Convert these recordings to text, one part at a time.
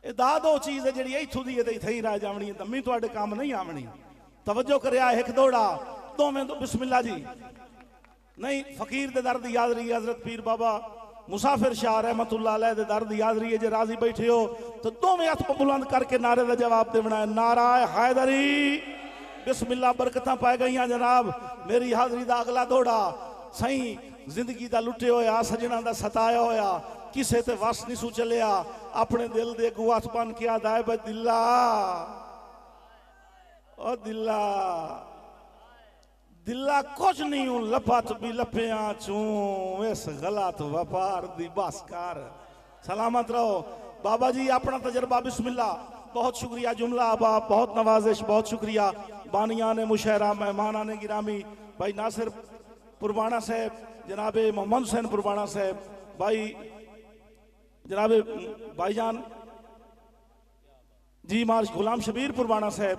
ये दाद वो चीज़ है जी इतों की इतें ही रह जावनी, दमी थोड़े काम नहीं आवनी। तवज्जो करया एक दौड़ा दोवें दो बिस्मिल्ला जी नहीं। फकीर दे दर्द याद रही हजरत पीर बाबा मुसाफिर शाह रहमतुल्लाह अलैह दे दर्द याद रही है। जे राजी बैठे हो तो दोवें हाथ बुलंद करके नारे का जवाब देना है, नारा हैदरी बिस्मिल्ला। बरकतां पाई गई जनाब। मेरी हाजरी का अगला दौड़ा सही जिंदगी का लुटे होया, सजना का सताया होया, किसे ते वस नहीं सू चलिया, अपने दिल दे अगू हथ बन के आदा है दिला ओ दिला दिला कुछ नहीं हूं लपत भी लपिया चूं इस गलत व्यापार दी बस कर। सलामत रहो बाबा जी। अपना तजर्बा बिस्मिल्ला। बहुत शुक्रिया जुमला आबाब, बहुत नवाजिश, बहुत शुक्रिया बानिया ने मुशहरा, मेहमाना ने गिरामी, भाई नासिर पुरवाना साहब, जनाब मोहम्मद हुसैन पुरवाना साहब, भाई जनाब भाईजान जी मार्श गुलाम शबीर पुरवाना साहब,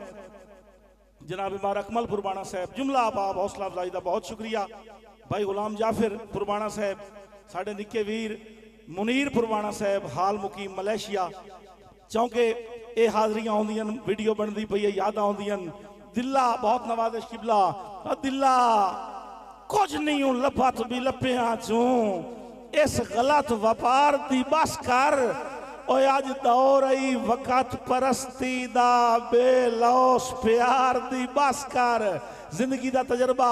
जनाब मार अकमल पुरवाना साहब, जुमला आबाब हौसला अफजाई का बहुत शुक्रिया। भाई गुलाम जाफिर पुरवाना साहब, साढ़े निके वीर मुनीर पुरवाना साहब, हाल मुकीम मलेशिया। चौंके ये हाजरियां आउंदियां, वीडियो बनती पई है, याद आउंदियां। दिल्ला बहुत नवाजिश किबला। दिल्ला कुछ नहीं हूं लपत भी लपिया चूं इस गलत व्यापार दी बस कर। ओए अज दौर आई वक़्त परस्ती दा बेलौस प्यार दी बस कर। जिंदगी दा तजर्बा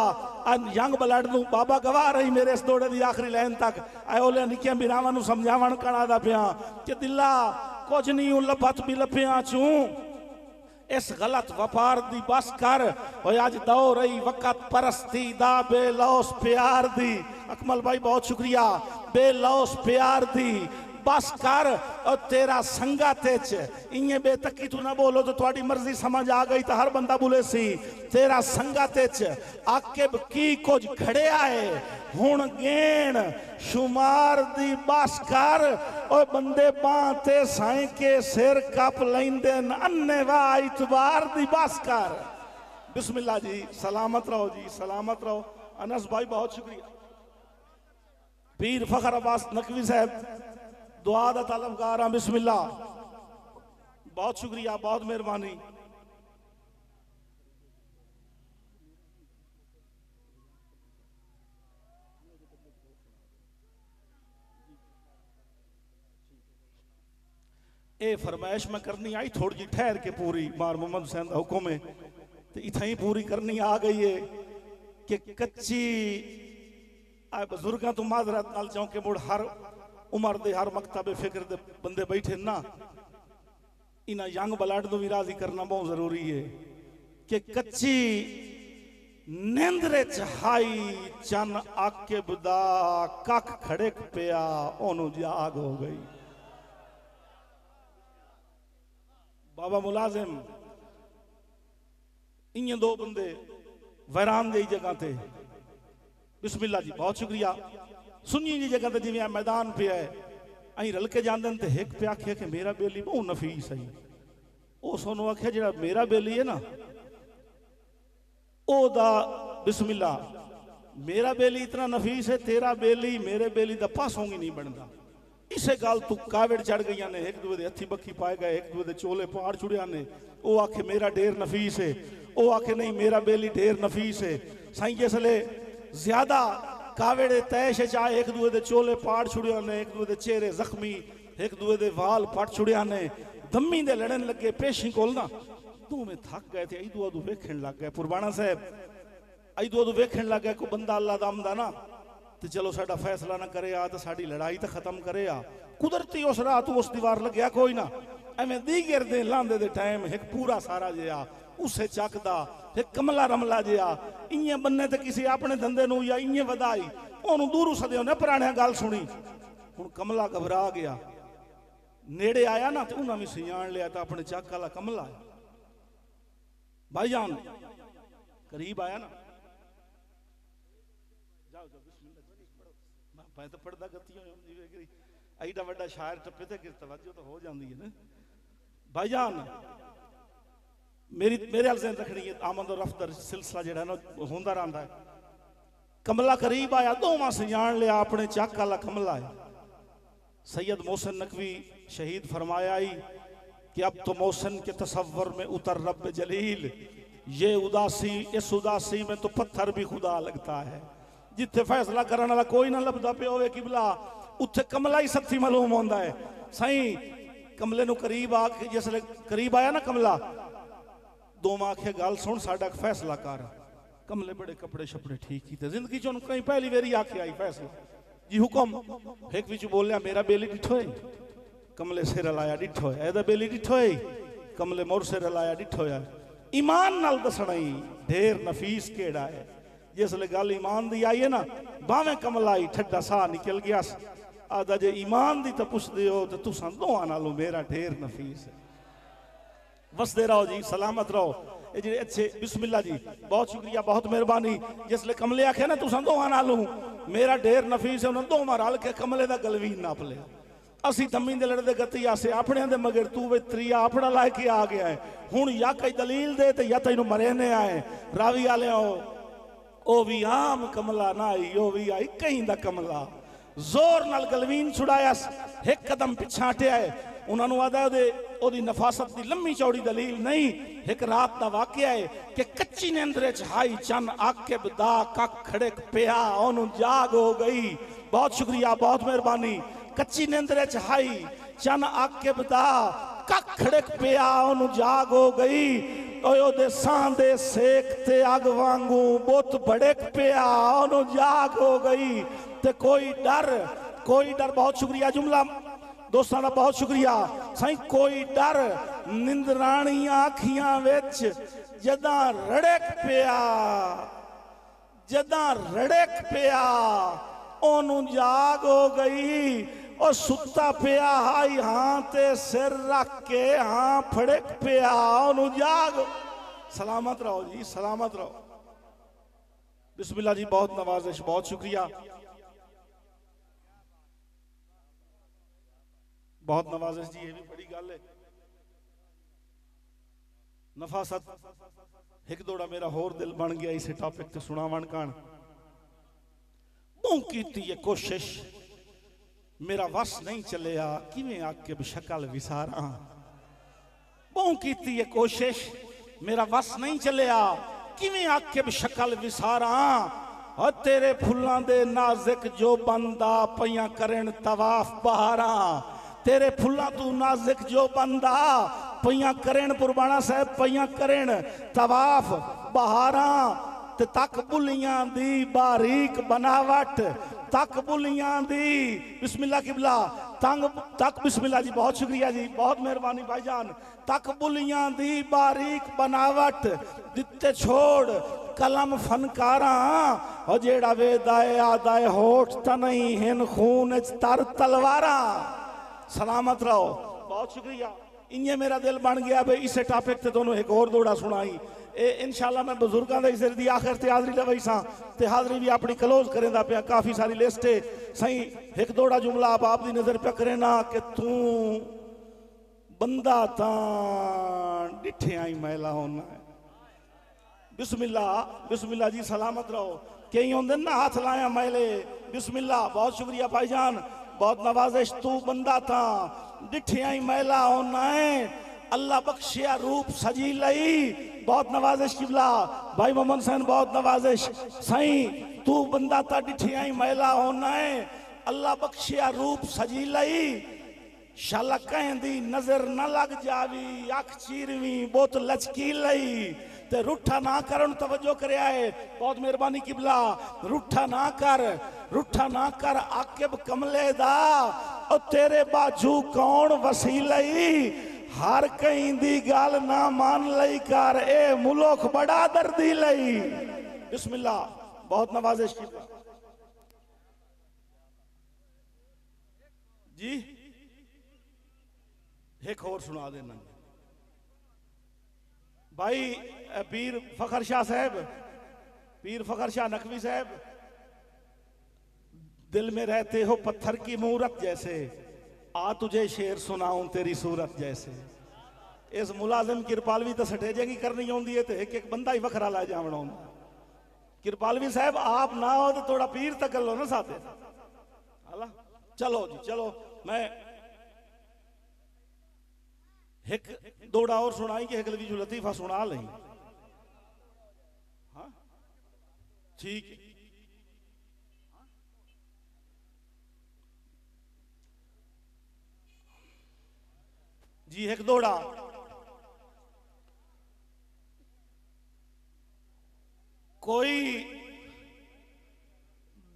यंग ब्लड नूं बाबा गवाह रही मेरे इस दौड़े दी आखिरी लाइन तक। ऐ ओले निक्कियां बिरावां नूं समझावण कणा दा पिया कि दिल्ला कुछ नहीं हूं लपत भी लपिया चूं इस गलत व्यापार दी बस कर। ओए अज दौर आई वक़्त परस्ती दा बेलौस प्यार दी। अकमल भाई बहुत शुक्रिया। बेलौस प्यार दी बस कर। और तेरा संगत इं बेतकी तू ना बोलो तो थोड़ी मर्जी समझ आ गई तो हर बंदा बोले सी। तेरा संगत आके की कुछ खड़िया है हुण गेण शुमार दी बस कर। और बंदे बांते साई के सिर कप लेंदे अन्ने वाह इतबार दी बस कर। बिस्मिल्लाह जी। सलामत रहो जी, सलामत रहो। अनस भाई बहुत शुक्रिया। पीर फखर अब्बास नकवी साहब दुआ दा तलबगार हाँ। बिस्मिल्लाह बहुत शुक्रिया, बहुत मेहरबानी। ये फरमाइश मैं करनी आई थोड़ी जी ठहर के पूरी। मार मोहम्मद हुसैन का हुक्म है तो इतना ही पूरी करनी आ गई है कि कच्ची बजुर्गों तो माजरत नाल चाहूं कि मुड़ हर उम्र दे हर मकतबे फिक्र दे बंदे बैठे ना, इन्हें यंग ब्लड को भी राजी करना बहुत जरूरी है कि कच्ची निंदरे हाई चन आके बुदा कख खड़क पिया ओनू जाग हो गई। बाबा मुलाजिम इन दो बंदे वैरान दी जगह थे। बिस्मिल्लाह जी बहुत शुक्रिया। सुनी जी जगह जिवें मैदान पे है अं रल के जाते तो एक पे आखे कि मेरा बेली बहुत नफीस है। वो सोनू आख्या जो मेरा बेली है ना ओदा बिस्मिल्ला मेरा बेली इतना नफीस है, तेरा बेली मेरे बेली का पासों ही नहीं बनता। इसे गल तू कावड़ चढ़ गई ने, एक दूसरे हथी बखी पाए गए, एक दूसरे चोले पहाड़ छुड़िया ने। वो आखे मेरा ढेर नफीस है, वो आखे नहीं मेरा बेली ढेर नफीस है। साईं जिसले ज्यादा कावेड़े तैश चाहे एक दूसरे चोले पाड़ छुड़िया ने, एक दूसरे चेहरे जख्मी, एक दूसरे वाल पट छुड़िया ने, दमी दे लड़न लगे पेशी कोल ना तू में थक गए थे। इदू अदू वेखण लग गए पुरवाना साहब, इदू अदू वेखण लग गए कोई बंदा अल्लाह दा आमदा ना तो चलो साडा फैसला ना करे आ तो साडी लड़ाई तो खत्म करे आ। कुदरती उस राह तू उस दीवार लग्या कोई ना एवं दीगर दे लांदे दे टाइम एक पूरा सारा जिहा उसे चकदा एक कमला रमला जिहा इं बन्ने तो किसी अपने धंधे नूं या इं वधाई ओनू दूरों सदे उन्हें पुराने गल सुनी। हुण कमला घबरा गया, नेड़े आया ना तो उन्हें भी सियाण लिया तो अपने चक वाला कमला है। भाईजान करीब आया ना, जाओ जाओ बिस्मिल्लाह। मैं तो पढ़दा गतियों एडा वड्डा शायर टप्पे ते कि तवज्जो तो हो जाती है ना। भाईजान मेरे हाल से रखनी है आमद और रफ्त सिलसिला जो है ना होंदा रहता है। कमला करीब आया, दोवां सियाण लिया अपने चक वाला कमला है। सैयद मोहसिन नकवी शहीद फरमाया ही कि अब तो मौसम के तसव्वुर में उतर रब जलील, ये उदासी इस उदासी में तो पत्थर भी खुदा लगता है। जिथे फैसला करने वाला कोई ना लभदा पे होवे किबला, उत्थे कमला ही सच्ची मालूम होंदा है। सही कमले नू करीब आके जिसले करीब आया ना कमला, दो मां आखे गल सुन साडा फैसला कर। कमले बड़े कपड़े शपड़े ठीक कीते, जिंदगी चों कहीं पहली बारी आके आई फैसला जी हुक्म। एक विच बोलिया मेरा बेली डिठो है, कमले सिर लाया डिठो है, एदा बेली डिठो है, कमले मोर सिर लाया डिठो है। ईमान नाल दसना ही ढेर नफीस केड़ा है। जिसले गल ईमान दी आई है ना, बावें कमला आई ठड्डा सा निकल गया। आदा जे ईमान दी तो पुछदे हो तो तुसां दोहां नालों मेरा ढेर नफीस है। वसदे रहो जी, सलामत रहो। ये जी अच्छे बिस्मिल्लाह जी, बहुत शुक्रिया, बहुत मेहरबानी। जिसले कमले आखे ना तुसां दोहां नालों मेरा ढेर नफीस है, उन्होंने दोवां रल के कमले दा गलवीन नाप लिया। असी दमी दे लड़दे गति आसे अपने दे मगर तू वे त्रिया अपना ला के आ गया है। हुण या कई दलील दे ते या तैनू मरेने आए। रावी आले ओ भी आम कमला ना आई, ओ भी आई कहीं दा कमला। जोर नाल गलवीन छुड़ाया, एक कदम पिछा हटिया है। उन्होंने आदा ओदी नफासत की लम्मी चौड़ी दलील नहीं। एक रात का वाकया है कि कच्ची नींदरे च हाई चन आके बदा कख खड़क पिया, ओनू जाग हो गई। बहुत शुक्रिया, बहुत मेहरबानी। कच्ची नींदरे च हाई चन आके बदा कख खड़क पिया, ओनू जाग हो गई। ओदे सांदे सेक ते अग वांगू बुत भड़क पिया, ओनू जाग हो गई। ते कोई डर बहुत शुक्रिया जुमला दोस्तों का बहुत शुक्रिया। सही कोई डर निंदराणियां अखियां विच जदा रड़क पिया, ओनू जाग हो गई। और सुता पिया हाई हां ते सिर रख के हां फड़क पिया, ओनू जाग। सलामत रहो जी, सलामत रहो। बिस्मिल्लाह जी, बहुत नवाजिश, बहुत शुक्रिया, बहुत नवाजिश जी। ये भी बड़ी गल है। नफासत एक दौड़ा मेरा होर दिल बन गया इस टॉपिक ते सुनावन कान। बहु कीती ये कोशिश मेरा वस नहीं चलिया, किवें आके शक्ल विसारा। बहु कीती ये कोशिश मेरा वस नहीं चलिया, किवें आके शक्ल विसारा। और तेरे फुल्लां दे नाज़िक जो बंदा पईयां करन तवाफ बहारा। तेरे फुल्लां तू नाज़िक जो बंदा पईयां करन पुरबाना साहब, पईयां करन तवाफ बहारा। ते तक बुलियां दी बारीक बनावट, तक बुलियां दी बिस्मिल्लाह किबला तक बिस्मिल्लाह जी, बहुत शुक्रिया जी, बहुत मेहरबानी भाईजान। तक बुलियां दी बारीक बनावट दिते छोड़ कलम फनकारा। और जेड़ा वेदाए आदाए होठ तनई हिन खून तर तलवारा। सलामत रहो, बहुत शुक्रिया। इन्हें मेरा दिल बन गया भाई इस टॉपिक से दोनों एक और दौड़ा सुनाई। इंशाल्लाह मैं बुजुर्गों के सिर की आखिर ते हाजरी लवाई सा, ते हाजरी भी अपनी क्लोज करेंदा पिया। काफ़ी सारी लिस्ट है। सही एक दौड़ा जुमला आप दी नज़र पे करे ना कि तू बंदा तां डिठे आई मैला होना है। बिस्मिल्लाह बिस्मिल्लाह जी, सलामत रहो। कई होंगे ना हाथ लाया मैले, बिस्मिल्लाह, बहुत शुक्रिया भाईजान, बहुत नवाजिश। तू बंदा था डिठिया ही मैला होना है, अल्लाह बख्शिया रूप सजी लई। बहुत नवाजिश किबला भाई मोहम्मद हुसैन, बहुत नवाजिश। सही तू बंदा था डिठिया ही मैला होना है, अल्लाह बख्शिया रूप सजी लई। शाला कहंदी नजर न लग जावी, अख चीरवी बोत लचकी लई। ते रूठा ना कर, तवज्जो करे आए, बहुत मेहरबानी किबला। रूठा ना कर आकिब कमले दा, और तेरे बाजू कौन वसीलई। हर कहीं दी गाल ना मान लई कर, ए मुलोक बड़ा दर्दी लई। बिस्मिल्लाह, बहुत नवाजिश किबला जी। एक और सुना देना भाई। पीर फखर शाह साहब, पीर फखर शाह नकवी साहब, दिल में रहते हो पत्थर की मूरत जैसे, आ तुझे शेर सुनाऊं तेरी सूरत जैसे। इस मुलाजिम किरपालवी तो सटेजेगी करनी आती है, तो एक एक बंदा ही वखरा ला जावना होंदा। किरपालवी साहब आप ना हो तो थोड़ा पीर तक लो ना साथे। चलो जी चलो, मैं एक दौड़ा और सुनाई कि एक लवी जो लतीफा सुना लें। हाँ ठीक है जी। एक दौड़ा कोई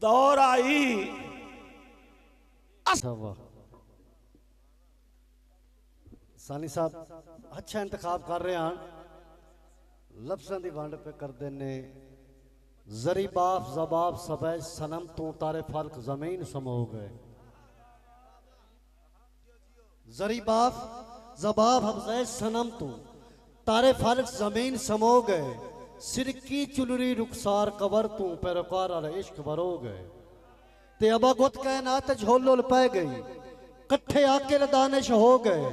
दौर आई सानी साहब अच्छा इंतखाब कर रहे हैं, लफ्ज़ों की वंड पे करते ने। जरी बाफ जबाब सबैज सनम तू तारे फर्क जमीन समो गए। जरी बाफ जबाब हफ्ज़ै सनम तू तारे फर्क जमीन समो गए। सिरकी चुलरी रुखसार कबर तू पैरकार अल इश्क बरो गए। ते अबा गुत कायनात झोल पै गई, कट्ठे आके लदानिश हो गए।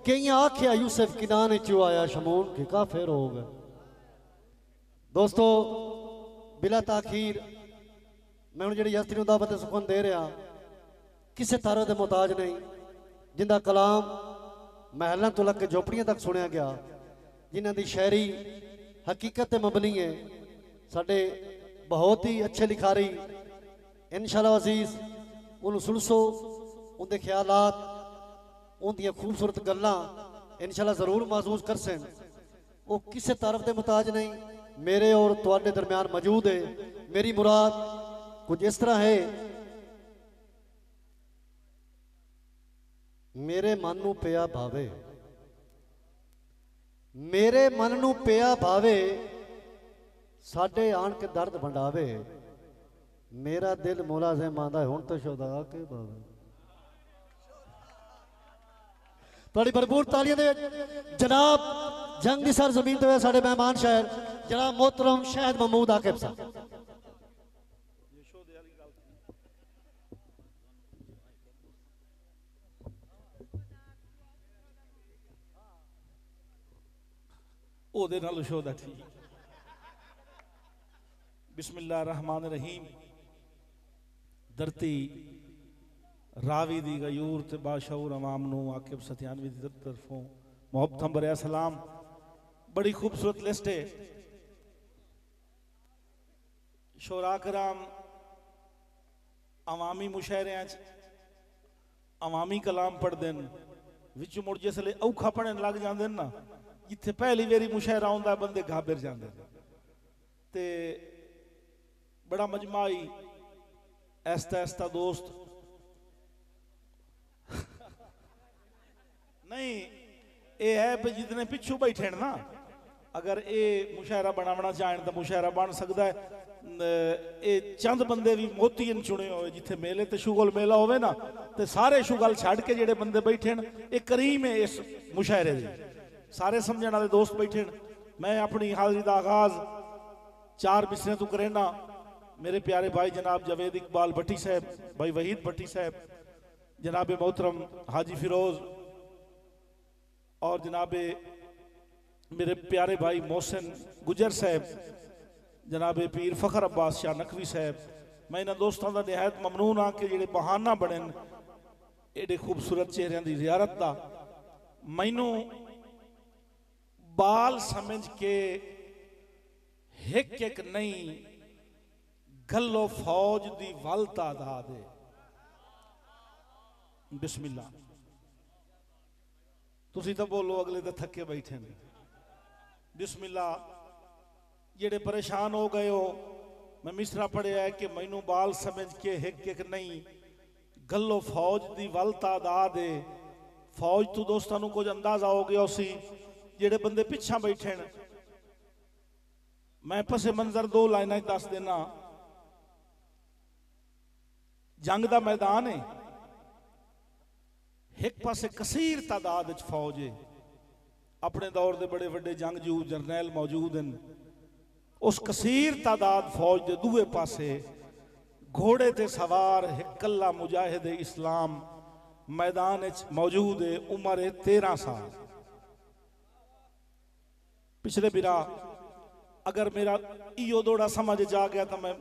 कई आख्या यूसुफ किनाने चो आया शमून के काफिर हो गए। दोस्तों बिला ताखीर मैं हूँ जी यात्री दावत सुखन दे रहा, किसी तारों के मुताज नहीं, जिंदा कलाम महलों तो लग के झोपड़ियां तक सुनिया गया, जिन्हों की शायरी हकीकत मबनी है। साडे बहुत ही अच्छे लिखारी इंशाअल्लाह अजीज उन्होंने सुनसो, उनके ख्यालात उनदियां खूबसूरत गल्लां इंशाअल्लाह जरूर महसूस कर सन। वो किसी तरफ के मुताज नहीं, मेरे और तुहाडे दरम्यान मौजूद है। मेरी मुराद कुछ इस तरह है, मेरे मन नू पिया भावे, मेरे मन नू पिया भावे, साडे आन के दर्द वंडावे। मेरा दिल मुलाजिम आंदा हुण तो शुदा के भावे। थोड़ी भरपूर तालियां दे जनाब जंग दी सरजमीन ते साडे मेहमान शहर जनाब मोहतरम शहद महमूद आकिब साहब। ओदे नाल शोदा ठीक। बिस्मिल्लाह रहमान रहीम। धरती रावी दी गयूर ते बाशऊर अवाम नू आकिब सत्यानवी दी तरफों मोहब्बत भरिया सलाम। बड़ी खूबसूरत लिस्ट है। शोरा कराम अवामी मुशायरियां अवामी कलाम पढ़ते हैं, विच मुड़ जिसले औखा पढ़न लग जाते ना, जिथे पहली बारी मुशायरा आउंदा बंदे घाबर जाते ते बड़ा मजमाई ऐस्ता ऐस्ता दोस्त नहीं ये है भी जितने पिछू बैठे ना, अगर ये मुशायरा बनाना चाहें तो मुशायरा बन सकता है। ये चंद बंदे भी मोती चुने हो जिथे मेले ते शुगल मेला होवे ना, ते सारे शुगल छड़ के जेडे बंदे बैठे ये करीम है इस मुशायरे दे, सारे समझण वाले दोस्त बैठे। मैं अपनी हाजिरी का आगाज 4 मिसरे तो करेना। मेरे प्यारे भाई जनाब जावेद इकबाल भट्टी साहब, भाई वहीद भट्टी साहब, जनाब मोहतरम हाजी फिरोज और जनाब मेरे प्यारे भाई मोहसिन गुजर साहब, जनाब पीर फखर अब्बास शाह नकवी साहब। मैं इन्होंने दोस्तों का निहायत ममनून हाँ कि जेडे बहाना बने एडे खूबसूरत चेहरिया की जियारत का। मैनू बाल समझ के हिक एक नहीं गलो फौज दी वल तादाद है। बिस्मिल्लाह तुसी तो बोलो, अगले तो थके बैठे ने। बिस्मिल्लाह जेडे परेशान हो गए हो, मैं मिसरा पढ़िया है कि मैनू बाल समझ के हिक एक नहीं गलो फौज दी वल तादाद है। फौज तो दोस्तों को कुछ अंदाजा हो गया उसी जेडे बंदे पिछा बैठे न। मैं पसे मंजर 2 लाइना दस देना। जंग का मैदान है, एक पासे कसीर तादाद फौज है, अपने दौर के बड़े बड़े जंगजू जरनैल मौजूद हैं। उस कसीर तादाद फौज के दूए पासे घोड़े ते सवार एक कला मुजाहिद इस्लाम मैदान मौजूद है। उम्र है 13 साल। पिछले बिरा अगर मेरा इो दौड़ा समझ जा गया तो मैं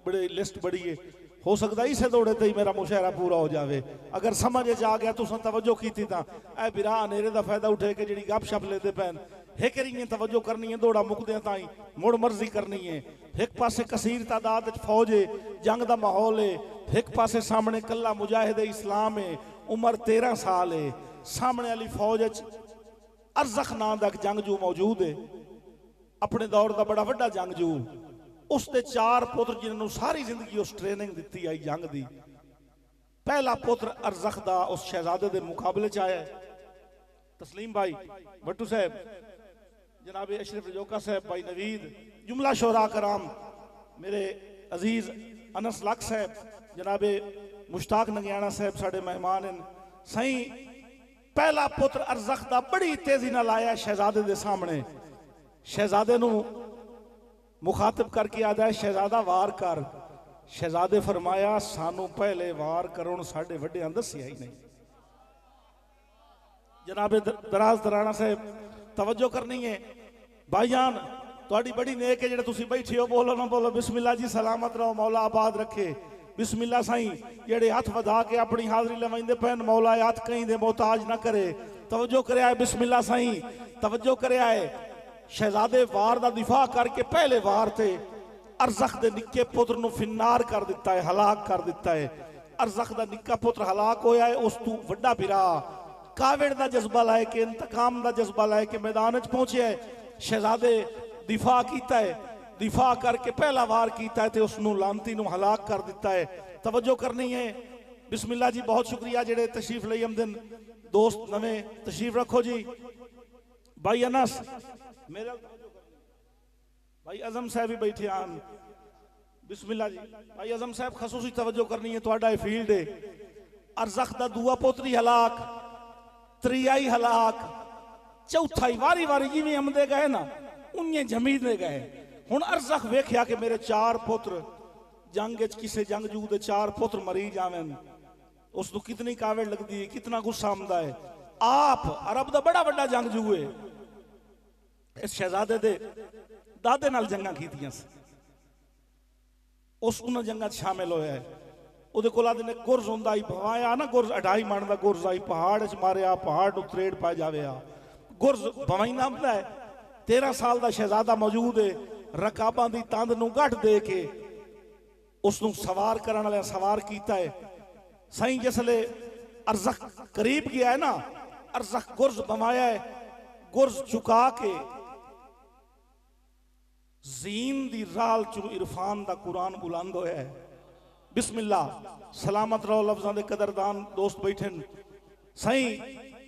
बड़े लिस्ट बड़ी है। हो सकता इसे दौड़े ते ही मेरा मुशायरा पूरा हो जाए। अगर समझ आ गया तुसां तवज्जो की तो ए बिरा हनेरे का फायदा उठे के जी गप शप लेते पैन एक रियां तवज्जो करनी है, दौड़ा मुकदे ताई मुड़ मर्जी करनी है। एक पासे कसीर तादाद फौज है, जंग का माहौल है, एक पासे सामने कला मुजाहिद इस्लाम है, उम्र 13 साल है, सामने वाली फौज अरजख नाम का एक जंगजू मौजूद है, अपने दौर का बड़ा वड्डा जंगजू। उसके 4 पुत्र जिन्होंने सारी जिंदगी उस ट्रेनिंग दी आई जंग की। पहला पुत्र अरजख का उस शहजादे के मुकाबले च आया तस्लीम भाई भट्टू साहब, जनाब अशरफ रजौका साहब, भाई नवीद, जुमला शोरा कराम, मेरे अजीज अनस लक साहब, जनाब मुश्ताक नगियाना साहब साढ़े मेहमान हैं। सही पहला पुत्र अरजख का बड़ी तेजी नाल आया शहजादे के सामने। शहजादे नू मुखातिब करके आता है, शहजादा वार कर। शहजादे फरमाया सानू पहले वार करो साढ़े वड्डियां दसिया ही नहीं। जनाब दराज दराना साहब तवज्जो करनी है भाईजान, थोड़ी बड़ी नेक है जेड़े तुसी बैठे हो, बोलो ना बोलो बिस्मिल्लाह जी, सलामत रहो, मौला आबाद रखे। बिस्मिल्लाह साईं, जेड़े हाथ वधा के अपनी हाजरी लवाइंदे पैन, मौला हाथ कहीं दे मोहताज ना करे। तवज्जो करे आए बिस्मिल्लाह साईं, तवज्जो करे आए। शहजादे वार का दिफा करके पहले वार थे अरजख दे निक्के पुत्र नू फिन्नार कर दिता है, हलाक कर दिता है। अरजख दा निक्का पुत्र हलाक होया है, उस तू वड्डा बिरा कावड़ का जज्बा लाए के, इंतकाम का जज्बा लाए के मैदान च पहुंचे है। शहजादे दिफा किया है, दिफा करके पहला वार किया है, उसनू लानती नू हलाक कर दिता है। तवज्जो करनी है बिस्मिल्लाह जी, बहुत शुक्रिया जेड़े तशरीफ ले आमदन दोस्त नवे तशरीफ रखो जी। भाई अनस मेरा, भाई अजम साहब भी बैठे आन, बिस्मिल्लाह जी। भाई अजम साहब खसूसी तवज्जो करनी है, तुहाडा फील्ड है। अरजख दा दूआ पोतरी हलाक, त्रियाई हलाक, चौथाई वारी वारी जिवें आमदे गए ना उन्हें जमीदे गए। हुण अरजख वेख्या कि मेरे 4 पुत्र जंग किसे जंगजू दे 4 पुत्र मरी जावन, उसनू कितनी कावड़ लगती है, कितना गुस्सा आंदा है। आप अरब दा बड़ा वड्डा जंगजू है, इस शहजादे दे दादे नाल जंगा कीतियां, उस उन्हां जंगा शामिल होया है। उहदे कोल आदे ने गुरज हुंदा ही भवाया ना, गुरज 2.5 मन का गुरज आई पहाड़ च मारिया, पहाड़ नू त्रेड़ पा जावे। गुरज भवाइंदा हुंदा है। 13 साल का शहजादा मौजूद है, रकाबां दी तंद नू गठ दे के उसनू सवार करन वाले सवार कीता है। सही जिसले अरजख करीब गया है ना, अरजख गुरज बमाया है, गुरज चुका के जीन दी राल चू इरफान दा कुरान बुलंद होया है। बिस्मिल्लाह, सलामत रहो लफ्जां दे कदरदान दोस्त बैठे। सही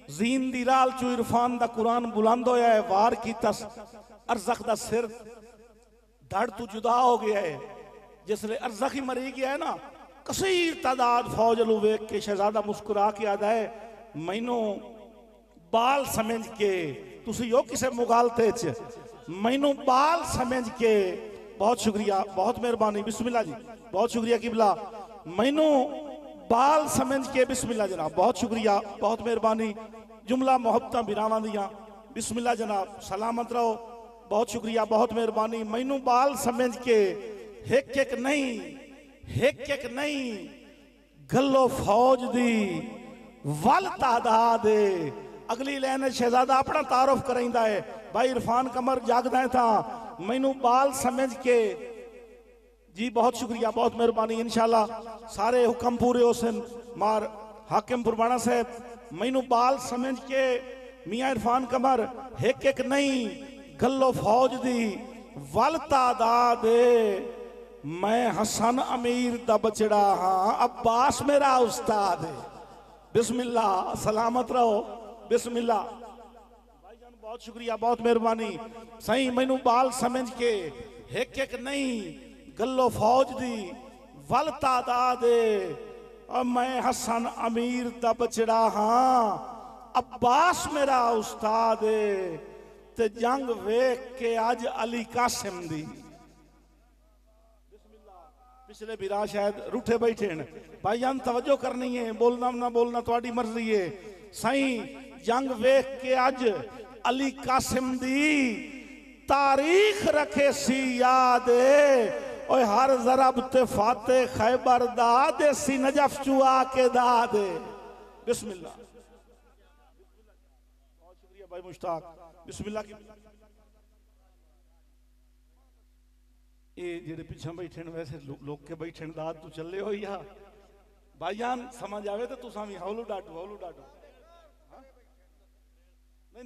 जीन दी राल चू इरफान दा कुरान बुलंद होया है। वार कीता, अरजख दा सिर धड़ तू जुदा हो गया है। जिसले अरजख ही मरी गया है ना, कसीर तादाद फौज लू वेख के शहजादा मुस्कुरा के आता है, मैनू बाल समझ के तुसी यो किसे मुगालते च, मैनू बाल समझ के, बहुत शुक्रिया, बहुत मेहरबानी, बिस्मिल्लाह जी, बहुत शुक्रिया किबला, मैनू बाल समझ के, बिस्मिल्लाह जनाब, बहुत शुक्रिया, बहुत मेहरबानी, जुमला मोहब्बत बिरावां दियां, बिस्मिल्लाह जनाब, सलामत रहो, बहुत शुक्रिया, बहुत मेहरबानी। मैनू बाल समझ के एक एक नहीं गलो फौज दी वल तादाद। अगली लाइन शहजादा अपना तारुफ कराइंदा है, भाई इरफान कमर जागदा है था, मैनू बाल समझ के जी, बहुत शुक्रिया, बहुत मेहरबानी। इंशाल्लाह सारे हुक्म पूरे हो सन। मार हाकिम पुरबाना साहब, मैनू बाल समझ के मियाँ इरफान कमर एक एक नहीं गलो फौज दी वल तादाद। मैं हसन अमीर दा बचड़ा हाँ, अब्बास मेरा उस्ताद है। बिस्मिल्लाह, सलामत रहो, बिस्मिल्लाह। भाईजान बहुत शुक्रिया, बहुत मेहरबानी। सही मैनू बाल समझ के एक एक नहीं गलो फौज दी वल तादाद। मैं हसन अमीर दा बचड़ा हाँ, अब्बास मेरा उस्ताद है। ते जंग वेख के अज अली कासिम दी। पिछले बिरा शायद रूठे बैठे हैं, भाईजान तवज्जो करनी है, बोलना ना बोलना थोड़ी मर्जी है। सही जंग वेख के अज अली कासिम दी तारीख रखे सी याद, ओए हर जरब ते फाते खैबर दा देसी नजफ चुआ के दाद बिस्मिल्लाह। बहुत शुक्रिया भाई मुश्ताक। बिस्मिल्लाह की ये जेडे पिछा बैठे वैसे लोग के बैठे दाद तू चले हो या भाईजान समझ आवे तो तुसा भी हौलू डाटो नहीं